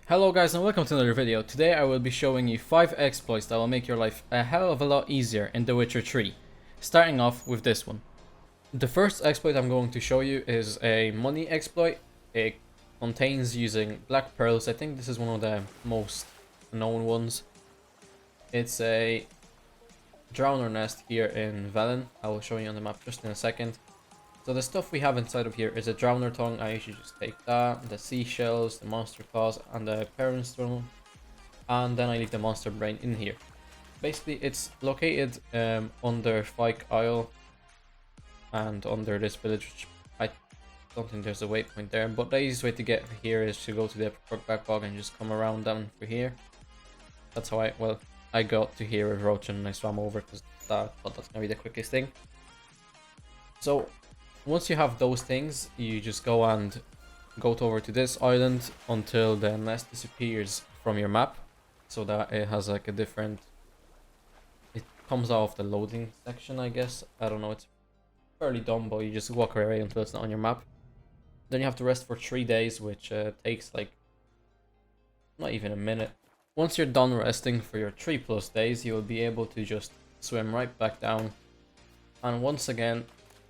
Hello guys and welcome to another video. Today I will be showing you 5 exploits that will make your life a hell of a lot easier in The Witcher 3. Starting off with this one. The first exploit I'm going to show you is a money exploit. It contains using black pearls. I think this is one of the most known ones. It's a drowner nest here in Velen. I will show you on the map just in a second. So the stuff we have inside of here is a drowner tongue. I usually just take that, the seashells, the monster claws, and the parent stone, and then I leave the monster brain in here. Basically, it's located under Fyke Isle and under this village, which I don't think there's a waypoint there. But the easiest way to get here is to go to the back bog and just come around down for here. That's how I got to here with Roach and I swam over because I thought that's gonna be the quickest thing. So once you have those things, you just go over to this island until the nest disappears from your map, so that it has like a different, it comes off the loading section, I guess. I don't know, it's fairly dumb, but you just walk away until it's not on your map. Then you have to rest for 3 days, which takes like not even a minute. Once you're done resting for your 3+ days, you will be able to just swim right back down and once again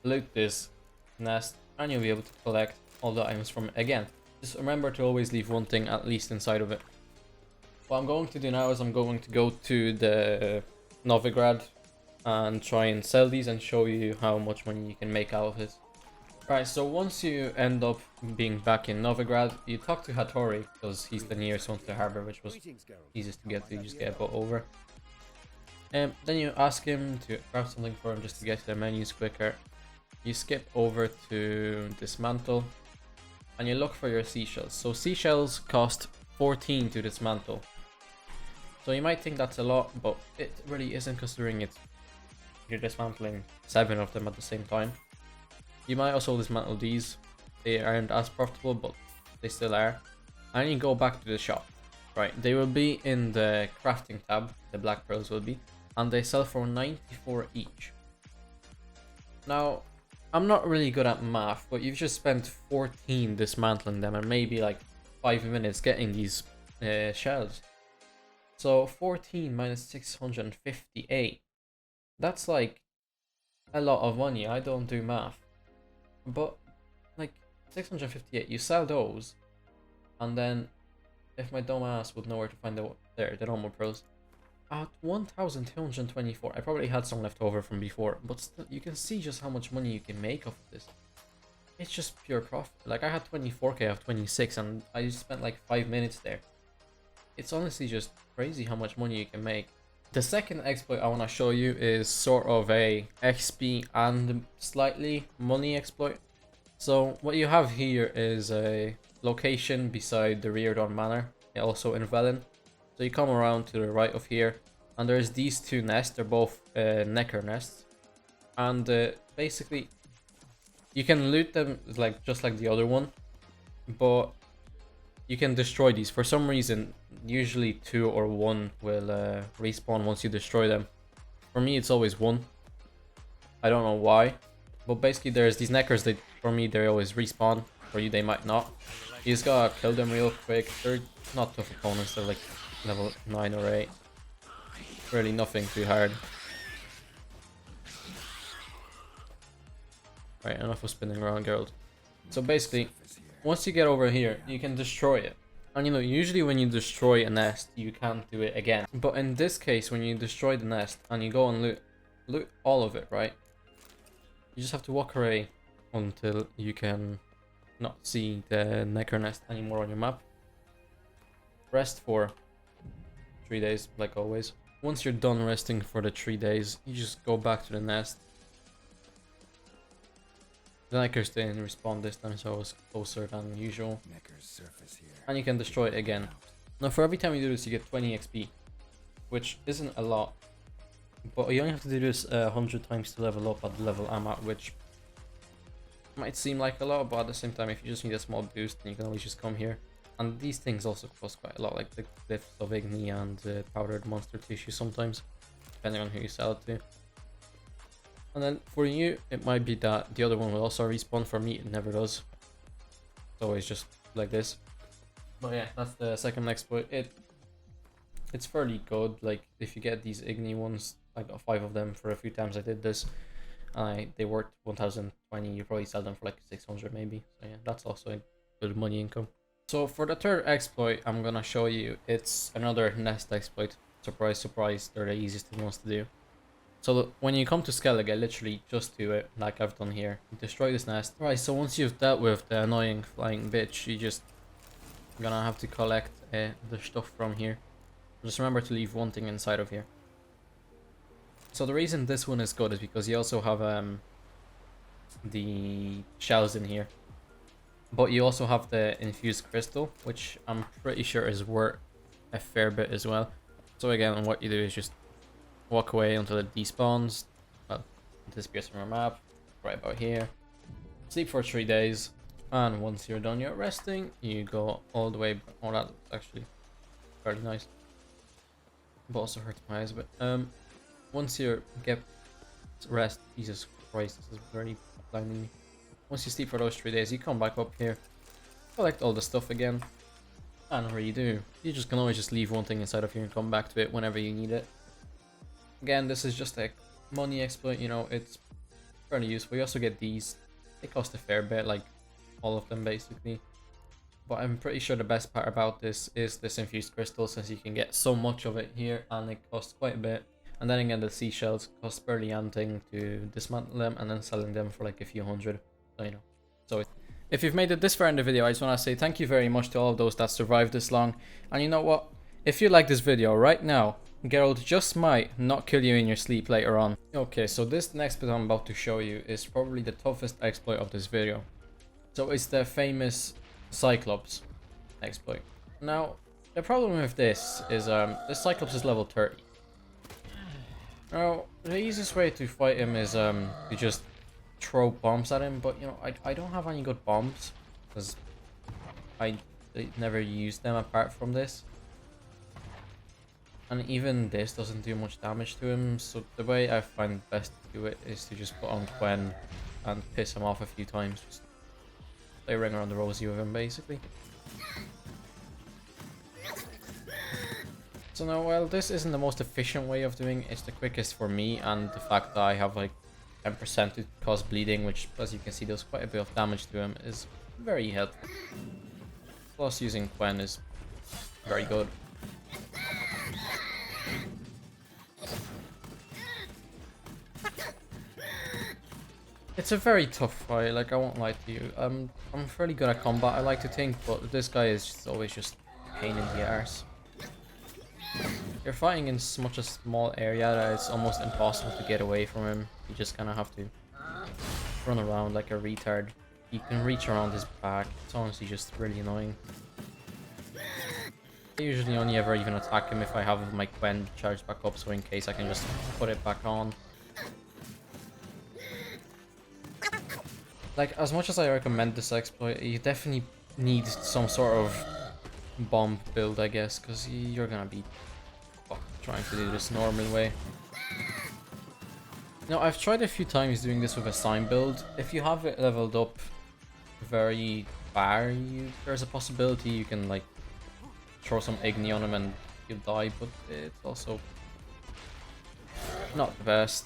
loot this nest, and you'll be able to collect all the items from it again. Just remember to always leave one thing at least inside of it. What I'm going to do now is I'm going to go to the Novigrad and try and sell these and show you how much money you can make out of it. Right, so once you end up being back in Novigrad, you talk to Hattori because he's the nearest one to the harbor, which was easiest to get to. You just get a boat over. Then you ask him to grab something for him just to get to the menus quicker. You skip over to dismantle and you look for your seashells. So seashells cost 14 to dismantle. So you might think that's a lot, but it really isn't, considering you're dismantling 7 of them at the same time. You might also dismantle these. They aren't as profitable, but they still are. And you go back to the shop. Right, they will be in the crafting tab, the black pearls will be, and they sell for 94 each. Now, I'm not really good at math, but you've just spent 14 dismantling them and maybe like 5 minutes getting these shells. So 14 minus 658. That's like a lot of money. I don't do math. But like 658, you sell those, and then if my dumb ass would know where to find the normal pearls, at 1,224, I probably had some left over from before, but still, you can see just how much money you can make off of this. It's just pure profit. Like, I had 24k of 26 and I just spent like 5 minutes there. It's honestly just crazy how much money you can make. The second exploit I want to show you is sort of a XP and slightly money exploit. So what you have here is a location beside the Reardon Manor, also in Velen. So you come around to the right of here, and there's these 2 nests. They're both Necker nests, and basically you can loot them like just like the other one, but you can destroy these. For some reason, usually 2 or 1 will respawn once you destroy them. For me, it's always 1. I don't know why, but basically there's these Neckers. For me, they always respawn. For you, they might not. You just gotta kill them real quick. They're not tough opponents. They're like level 9 or 8. Really nothing too hard. Right, enough of spinning around, Geralt. So basically, once you get over here, you can destroy it. And you know, usually when you destroy a nest, you can't do it again. But in this case, when you destroy the nest and you go and loot all of it, right? You just have to walk away until you can not see the Necker nest anymore on your map. Rest for 3 days, like always. Once you're done resting for the 3 days, you just go back to the nest. The Neckers didn't respawn this time, so I was closer than usual. And you can destroy it again. Now for every time you do this, you get 20 XP, which isn't a lot. But you only have to do this 100 times to level up at the level I'm at, which might seem like a lot, but at the same time, if you just need a small boost, then you can always just come here. And these things also cost quite a lot, like the Glyphs of Igni and powdered monster tissue sometimes, depending on who you sell it to. And then for you, it might be that the other one will also respawn. For me, it never does. It's always just like this. But yeah, that's the second exploit. It's fairly good. Like if you get these Igni ones, I got 5 of them for a few times I did this. They worth 1020. You probably sell them for like 600 maybe. So yeah, that's also a good money income. So for the third exploit I'm gonna show you, it's another nest exploit. Surprise, surprise, they're the easiest ones to do. So when you come to Skellige, literally just do it like I've done here. Destroy this nest. Right, so once you've dealt with the annoying flying bitch, you just gonna have to collect the stuff from here. Just remember to leave one thing inside of here. So the reason this one is good is because you also have the shells in here. But you also have the infused crystal, which I'm pretty sure is worth a fair bit as well. So again, what you do is just walk away until it despawns. Well, it disappears from your map, right about here. Sleep for 3 days, and once you're done your resting, you go all the way. Oh, that's actually fairly nice, but also hurts my eyes a bit. Once you get rest, Jesus Christ, this is very blinding me. Once you sleep for those 3 days, you come back up here, collect all the stuff again, and redo. You just can always just leave one thing inside of here and come back to it whenever you need it. Again, this is just a money exploit, you know, it's fairly useful. You also get these. They cost a fair bit, like all of them basically. But I'm pretty sure the best part about this is this infused crystal, since you can get so much of it here and it costs quite a bit. And then again, the seashells cost barely anything to dismantle them, and then selling them for like a few hundred. So, you know. So if you've made it this far in the video, I just want to say thank you very much to all of those that survived this long. And you know what? If you like this video right now, Geralt just might not kill you in your sleep later on. Okay, so this next bit I'm about to show you is probably the toughest exploit of this video. So it's the famous Cyclops exploit. Now, the problem with this is this Cyclops is level 30. Now, the easiest way to fight him is to just throw bombs at him, but you know, I don't have any good bombs because I never used them apart from this. And even this doesn't do much damage to him, so the way I find best to do it is to just put on Quen and piss him off a few times. Just play ring around the rosy with him, basically. So now, while this isn't the most efficient way of doing it, it's the quickest for me, and the fact that I have like 10% to cause bleeding, which as you can see does quite a bit of damage to him, is very helpful. Plus using Quen is very good. It's a very tough fight, like I won't lie to you. I'm fairly good at combat, I like to think, but this guy is just always just a pain in the arse. You're fighting in such a small area that it's almost impossible to get away from him. You just kind of have to run around like a retard. You can reach around his back. It's honestly just really annoying. I usually only ever even attack him if I have my Quen charged back up, so in case I can just put it back on. Like, as much as I recommend this exploit, you definitely need some sort of bomb build, I guess, because you're gonna be trying to do this normal way. Now, I've tried a few times doing this with a sign build. If you have it leveled up very far, there's a possibility you can like throw some Igni on him and he'll die, but it's also not the best.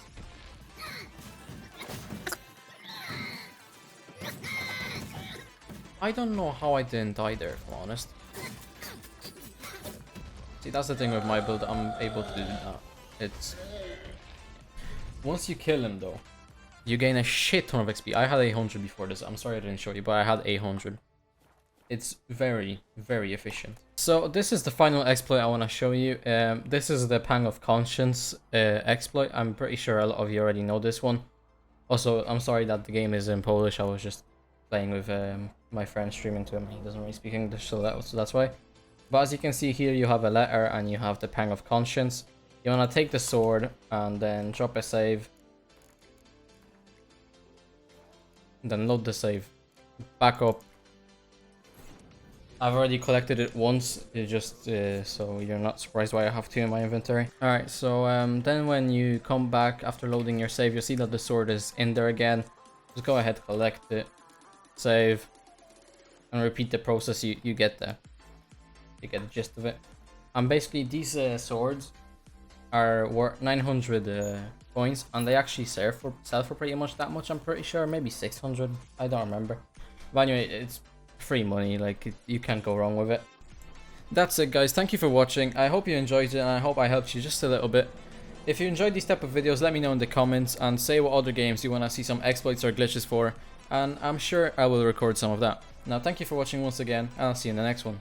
I don't know how I didn't die there, if I'm honest. See, that's the thing with my build, I'm able to do that. It's... Once you kill him though, you gain a shit ton of XP. I had 800 before this, I'm sorry I didn't show you, but I had 800. It's very, very efficient. So this is the final exploit I want to show you. This is the Pang of Conscience exploit. I'm pretty sure a lot of you already know this one. Also, I'm sorry that the game is in Polish, I was just playing with my friend streaming to him. He doesn't really speak English, so that's why. But as you can see here, you have a letter and you have the Pang of Conscience. You want to take the sword and then drop a save. And then load the save. Back up. I've already collected it once, so you're not surprised why I have 2 in my inventory. Alright, so then when you come back after loading your save, you'll see that the sword is in there again. Just go ahead, collect it, save, and repeat the process you get there. you get the gist of it. And basically these swords are worth 900 coins, and they actually sell for pretty much that much. I'm pretty sure, maybe 600. I don't remember. But anyway, it's free money. Like, you can't go wrong with it. That's it, guys. Thank you for watching. I hope you enjoyed it, and I hope I helped you just a little bit. If you enjoyed these type of videos, let me know in the comments and say what other games you want to see some exploits or glitches for, and I'm sure I will record some of that. Now, thank you for watching once again, and I'll see you in the next one.